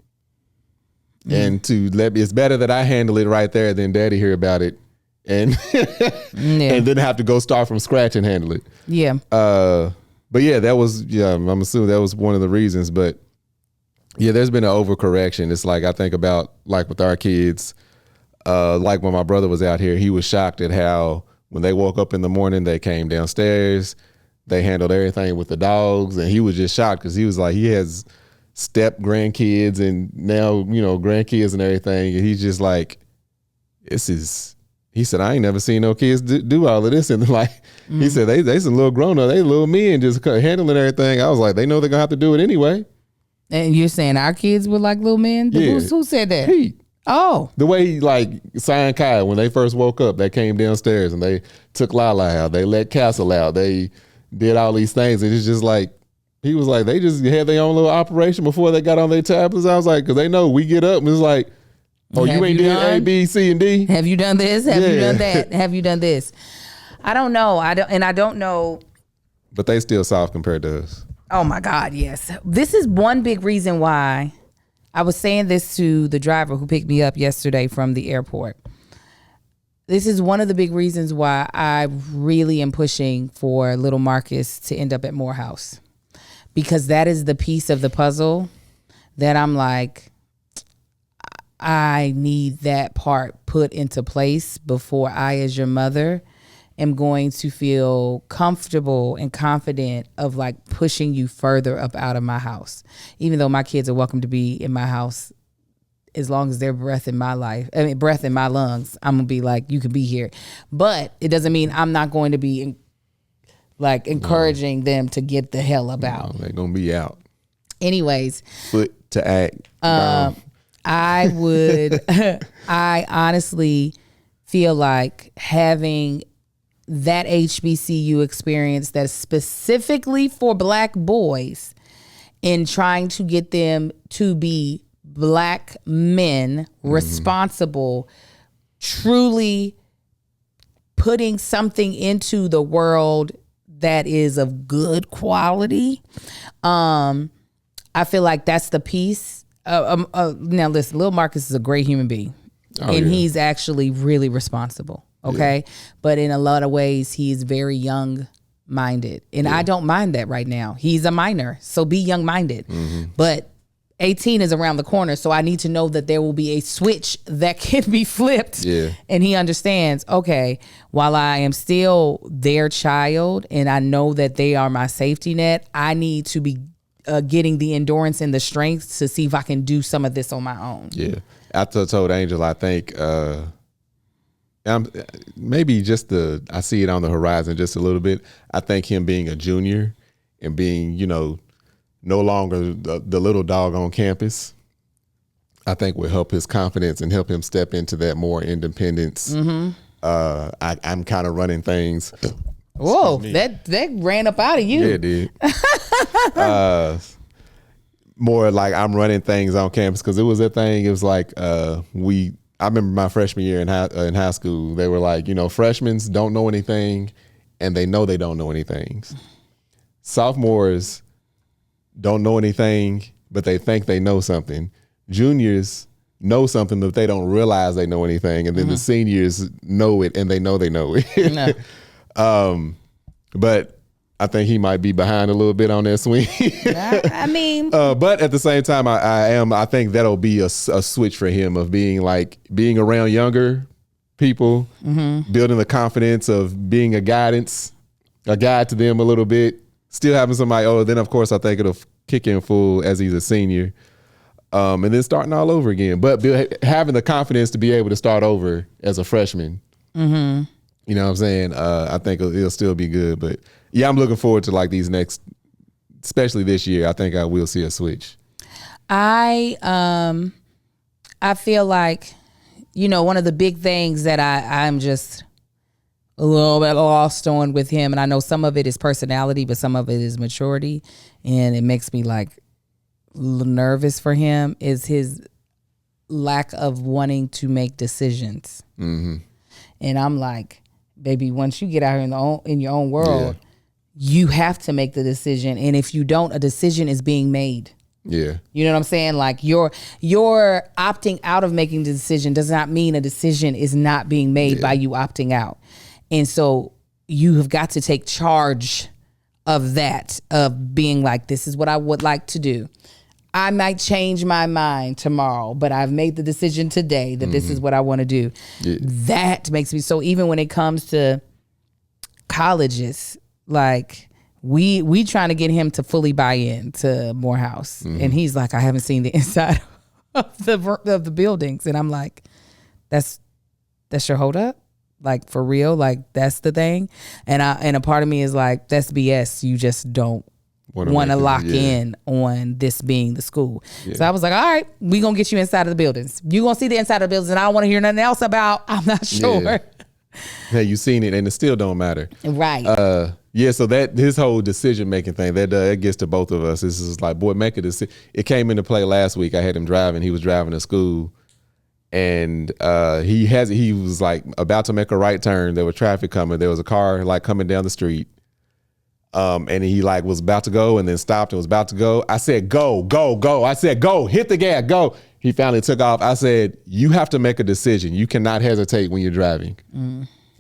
and it's better that I handle it right there than Daddy hear about it and and then have to go start from scratch and handle it. Yeah. But yeah, I'm assuming that was one of the reasons. But yeah, there's been an overcorrection. It's like, I think about like with our kids, like when my brother was out here, he was shocked at how when they woke up in the morning, they came downstairs, they handled everything with the dogs, and he was just shocked because he was like, he has step grandkids and now, grandkids and everything. And he's just like, he said, I ain't never seen no kids do all of this. And like, he said, they some little grown up, they little men just handling everything. I was like, they know they're gonna have to do it anyway. And you're saying our kids were like little men? Yeah. Who said that? Pete. Oh. The way he like signed Kai when they first woke up, they came downstairs and they took Lala out. They let Castle out. They did all these things. And it's just like, he was like, they just had their own little operation before they got on their tablets. I was like, because they know we get up and it's like, oh, you ain't doing A, B, C, and D? Have you done this? Have you done that? Have you done this? I don't know. I don't know. But they still soft compared to us. Oh my God, yes. This is one big reason why I was saying this to the driver who picked me up yesterday from the airport. This is one of the big reasons why I really am pushing for little Marcus to end up at Morehouse. Because that is the piece of the puzzle that I'm like, I need that part put into place before I, as your mother, am going to feel comfortable and confident of like pushing you further up out of my house. Even though my kids are welcome to be in my house, as long as they're breath in my lungs, I'm gonna be like, you can be here. But it doesn't mean I'm not going to be encouraging them to get the hell up out. They're gonna be out. Anyways, foot to act. I honestly feel like having that HBCU experience that's specifically for Black boys and trying to get them to be Black men, responsible, truly putting something into the world that is of good quality. I feel like that's the piece. Now listen, Lil Marcus is a great human being, he's actually really responsible. Okay. Yeah. But in a lot of ways, he's very young minded. And I don't mind that right now. He's a minor. So be young minded. But 18 is around the corner. So I need to know that there will be a switch that can be flipped. Yeah. And he understands, okay, while I am still their child and I know that they are my safety net, I need to be getting the endurance and the strength to see if I can do some of this on my own. Yeah. I told Angel, I think, maybe just I see it on the horizon just a little bit. I think him being a junior and being, no longer the little dog on campus, I think will help his confidence and help him step into that more independence. I'm kind of running things. Whoa, that ran up out of you. Yeah, it did. More like I'm running things on campus, because it was a thing. It was like I remember my freshman year in high school, they were like, freshmen don't know anything and they know they don't know anything. Sophomores don't know anything, but they think they know something. Juniors know something, but they don't realize they know anything. And then the seniors know it and they know it. No. But I think he might be behind a little bit on that swing. I mean, but at the same time, I think that'll be a switch for him of being around younger people, building the confidence of being a guide to them a little bit, still having somebody. Then of course I think it'll kick in full as he's a senior, and then starting all over again. But having the confidence to be able to start over as a freshman. You know what I'm saying? I think it'll still be good. But yeah, I'm looking forward to like these next, especially this year. I think I will see a switch. I feel like, one of the big things that I'm just a little bit lost on with him, and I know some of it is personality, but some of it is maturity, and it makes me like nervous for him, is his lack of wanting to make decisions. And I'm like, baby, once you get out here in your own world, you have to make the decision. And if you don't, a decision is being made. Yeah. You know what I'm saying? Like you're opting out of making the decision does not mean a decision is not being made by you opting out. And so you have got to take charge of that, of being like, this is what I would like to do. I might change my mind tomorrow, but I've made the decision today that this is what I want to do. Yeah. That makes me, so even when it comes to colleges, like we trying to get him to fully buy in to Morehouse. And he's like, I haven't seen the inside of the buildings. And I'm like, that's your hold up? Like for real? Like that's the thing? And a part of me is like, that's BS. You just don't want to lock in on this being the school. So I was like, all right, we gonna get you inside of the buildings. You gonna see the inside of the buildings, and I don't want to hear nothing else about. I'm not sure. Hey, you seen it, and it still don't matter, right? So that his whole decision making thing that gets to both of us. This is like, boy, make a decision. It came into play last week. I had him driving. He was driving to school, and he was like about to make a right turn. There was traffic coming. There was a car like coming down the street. And he like was about to go and then stopped and was about to go. I said, go. I said, go, hit the gas, go. He finally took off. I said, you have to make a decision. You cannot hesitate when you're driving.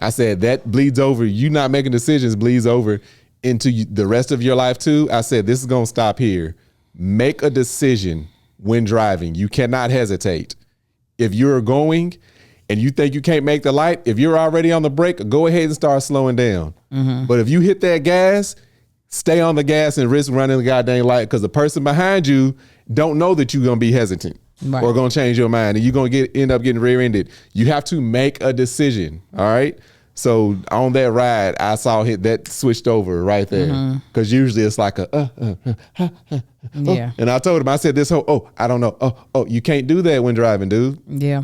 I said, that bleeds over. You not making decisions bleeds over into the rest of your life too. I said, this is going to stop here. Make a decision when driving. You cannot hesitate. If you're going and you think you can't make the light, if you're already on the brake, go ahead and start slowing down. But if you hit that gas, stay on the gas and risk running the goddamn light, because the person behind you don't know that you're going to be hesitant or going to change your mind and you're going to end up getting rear-ended. You have to make a decision, all right? So on that ride, I saw that switched over right there, because usually it's like a and I told him, I said this whole, I don't know. You can't do that when driving, dude. Yeah.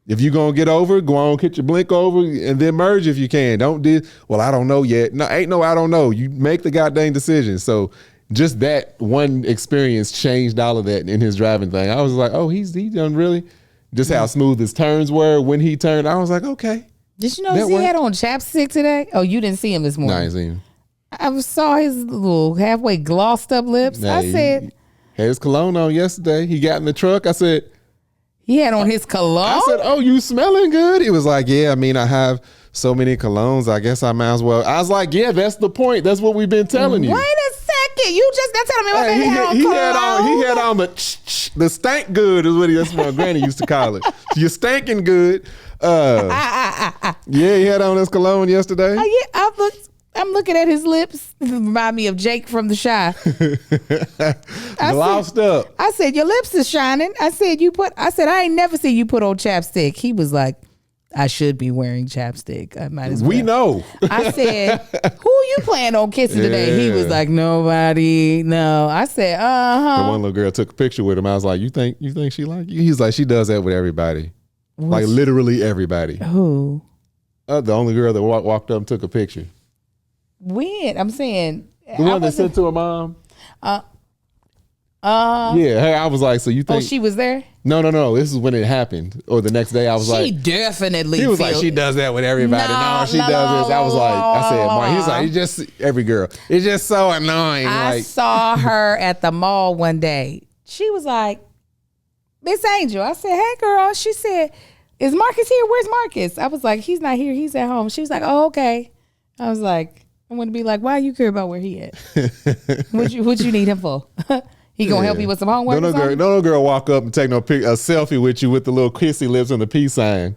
If you're going to get over, go on, hit your blink over, and then merge if you can. Don't do, well, I don't know yet. No, ain't no I don't know. You make the goddamn decision. So just that one experience changed all of that in his driving thing. I was like, he done really, just how smooth his turns were when he turned. I was like, okay. Did you know he had on chapstick today? Oh, you didn't see him this morning? No, I didn't see him. I saw his little halfway glossed up lips. Nah, I said. He had his cologne on yesterday. He got in the truck. I said. He had on his cologne? I said, oh, you smelling good? He was like, yeah, I mean, I have so many colognes. I guess I might as well. I was like, yeah, that's the point. That's what we've been telling you. Wait a second. You just, that's telling me what he had on the stank good is that's what my granny used to call it. You're stinking good. Yeah, he had on his cologne yesterday. I'm looking at his lips. Remind me of Jake from The Shy. Glossed up. I said, your lips is shining. I said, I ain't never seen you put on chapstick. He was like, I should be wearing chapstick. I might as well. We know. I said, who you plan on kissing today? He was like, nobody. No. I said, The one little girl took a picture with him. I was like, you think she like you? He's like, she does that with everybody. Like literally everybody. Who? The only girl that walked up and took a picture. When? I'm saying. The one that sent to her mom? Yeah. Hey, I was like, so you think. Oh, she was there? No. This is when it happened. Or the next day I was She like. definitely He was like, she does that with everybody. No, she does this. I was like, I said, Mark, he's like, it's just every girl. It's just so annoying. I saw her at the mall one day. She was like, Miss Angel. I said, hey, girl. She said, is Marcus here? Where's Marcus? I was like, he's not here. He's at home. She was like, oh, okay. I was like, I want to be like, why you care about where he at? What you need him for? He gonna help you with some homework? No girl walk up and take a selfie with you with the little kissy lips and the peace sign.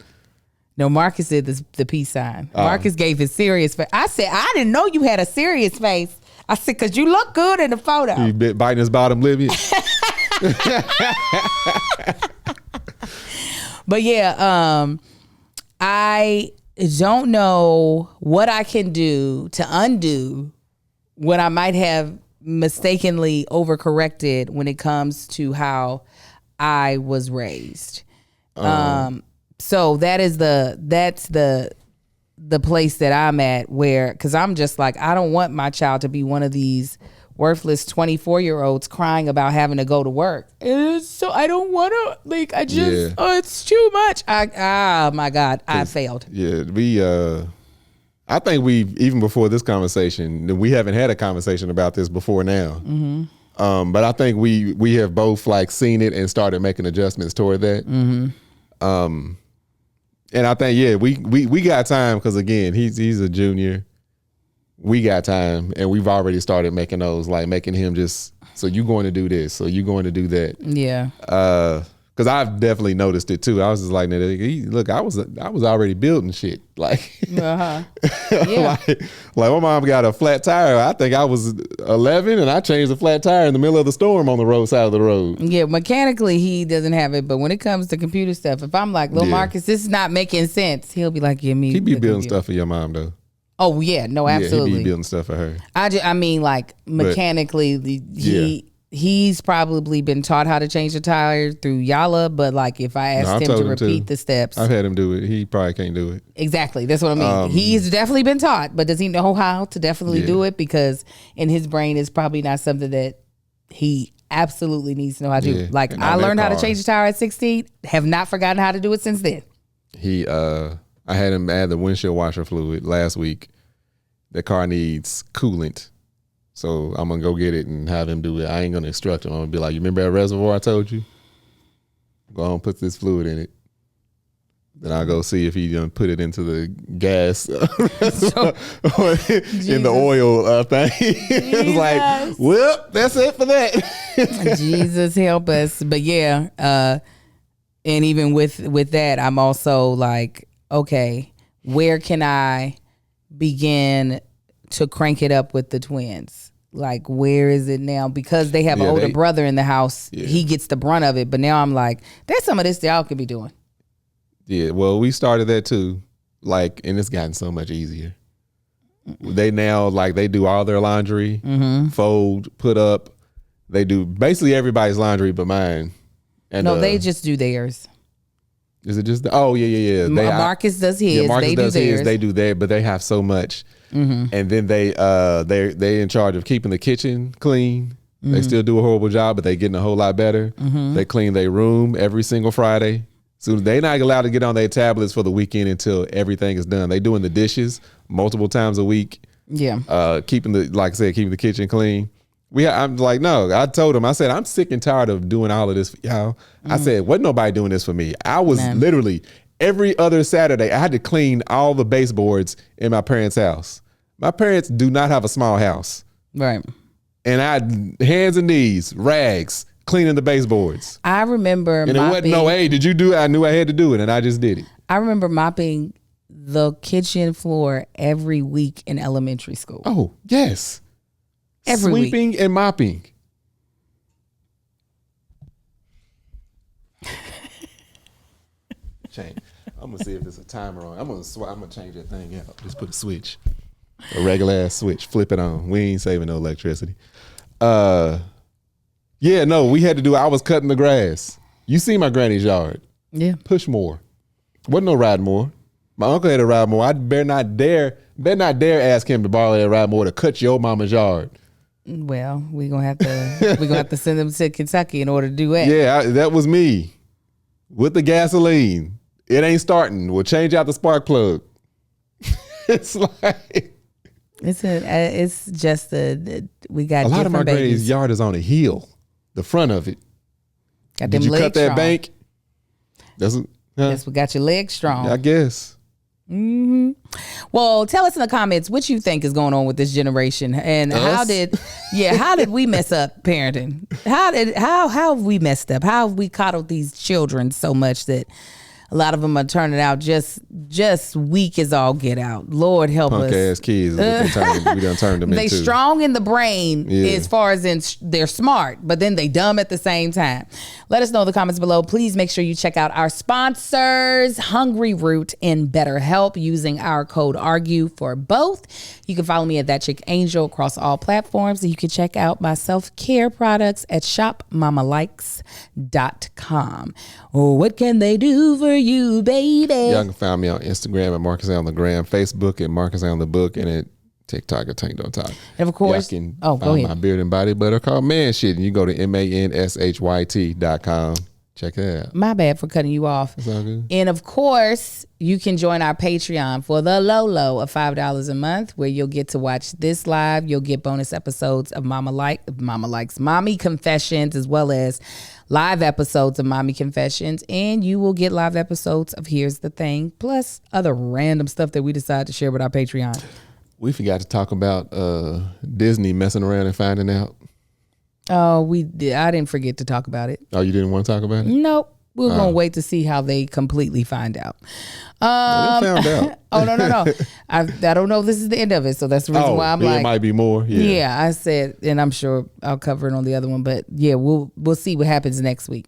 No, Marcus did the peace sign. Marcus gave his serious face. I said, I didn't know you had a serious face. I said, because you look good in the photo. He bit biting his bottom lip. But yeah, I don't know what I can do to undo what I might have mistakenly overcorrected when it comes to how I was raised. So that's the place that I'm at, where, because I'm just like, I don't want my child to be one of these worthless 24-year-olds crying about having to go to work. So I don't want to, like, I just, it's too much. My God, I failed. Yeah, I think even before this conversation, we haven't had a conversation about this before now. Mm-hmm. But I think we have both like seen it and started making adjustments toward that. Mm-hmm. And I think, we got time, because again, he's a junior. We got time, and we've already started making those, like making him just, so you going to do this, so you going to do that. Yeah. Because I've definitely noticed it too. I was just like, look, I was already building shit. Like, yeah. like my mom got a flat tire. I think I was 11, and I changed the flat tire in the middle of the storm on the roadside of the road. Yeah, mechanically he doesn't have it, but when it comes to computer stuff, if I'm like, Lil Marcus, this is not making sense, he'll be like, give me. He be building stuff for your mom though. Oh yeah, no, absolutely. Yeah, he be building stuff for her. I mean, like mechanically, he's probably been taught how to change the tire through Yala, but like if I asked him to repeat the steps, I've had him do it. He probably can't do it. Exactly, that's what I mean. He's definitely been taught, but does he know how to definitely do it? Because in his brain, it's probably not something that he absolutely needs to know how to do. Like, I learned how to change the tire at 16, have not forgotten how to do it since then. I had him add the windshield washer fluid last week. The car needs coolant. So I'm going to go get it and have him do it. I ain't going to instruct him. I'm going to be like, you remember that reservoir I told you? Go on, put this fluid in it. Then I'll go see if he done put it into the gas or in the oil thing. It's like, well, that's it for that. Jesus help us. But yeah, and even with that, I'm also like, okay, where can I begin to crank it up with the twins? Like, where is it now? Because they have an older brother in the house, he gets the brunt of it. But now I'm like, there's some of this y'all could be doing. Yeah, well, we started that too. Like, and it's gotten so much easier. They now, like, they do all their laundry, fold, put up. They do basically everybody's laundry but mine. And no, they just do theirs. Is it just yeah. Marcus does his. Yeah, Marcus they does do theirs. his. They do theirs, but they have so much. And then they're in charge of keeping the kitchen clean. They still do a horrible job, but they getting a whole lot better. They clean their room every single Friday. So they're not allowed to get on their tablets for the weekend until everything is done. They doing the dishes multiple times a week. Yeah. Keeping the kitchen clean. I'm like, no, I told him, I said, I'm sick and tired of doing all of this for y'all. I said, wasn't nobody doing this for me. I was literally every other Saturday, I had to clean all the baseboards in my parents' house. My parents do not have a small house. Right. And I had hands and knees, rags, cleaning the baseboards. I remember and mopping. It wasn't no, hey, did you do it? I knew I had to do it, and I just did it. I remember mopping the kitchen floor every week in elementary school. Oh, yes. Sweeping week. And mopping. Change. I'm gonna see if there's a timer on. I'm gonna change that thing out. Just put a switch, a regular ass switch. Flip it on. We ain't saving no electricity. Yeah, no, we had to do. I was cutting the grass. You see my granny's yard. Yeah. Push more. Wasn't no ride more. My uncle had a ride more. I better not dare ask him to borrow that ride more to cut your mama's yard. Well, we're gonna have to send them to Kentucky in order to do that. Yeah, that was me. with the gasoline. It ain't starting. We'll change out the spark plug. It's like it's just we got a lot of my different granny's babies. yard is on a hill, the front of it. Got Did them you legs cut that strong. bank? Yes, we got your legs strong. I guess. Well, tell us in the comments what you think is going on with this generation, and how did we mess up parenting? How have we messed up? How have we coddled these children so much that a lot of them are turning out just weak as all get out? Lord help us. Punk ass kids. We done turned them They into. strong in the brain Yeah. as far as in they're smart, but then they dumb at the same time. Let us know in the comments below. Please make sure you check out our sponsors, Hungry Root and BetterHelp, using our code ARGUE for both. You can follow me at That Chick Angel across all platforms, and you can check out my self-care products at shopmamalikes.com. Oh, what can they do for you, baby? Y'all can find me on Instagram at Marcus on the Gram, Facebook at Marcus on the Book, and at TikTok at Tank Don't Talk. And of course, y'all can go find ahead. my beard and body butter called Man Shit, and you go to manShyt.com. Check that out. My bad for cutting you off. It's all good. And of course, you can join our Patreon for the low of $5 a month, where you'll get to watch this live. You'll get bonus episodes of Mama Likes Mommy Confessions, as well as live episodes of Mommy Confessions. And you will get live episodes of Here's the Thing, plus other random stuff that we decide to share with our Patreon. We forgot to talk about Disney messing around and finding out. Oh, we did. I didn't forget to talk about it. Oh, you didn't want to talk about it? Nope. We're going to wait to see how they completely find out. They found out. Oh, no. I don't know if this is the end of it. So that's the reason why I'm it might be more. Yeah, I said, and I'm sure I'll cover it on the other one. But yeah, we'll see what happens next week.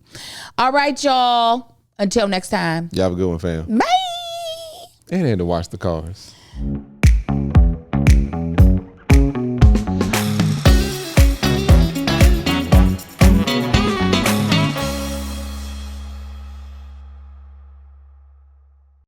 All right, y'all. Until next time. Y'all have a good one, fam. Bye. And had to watch the cars.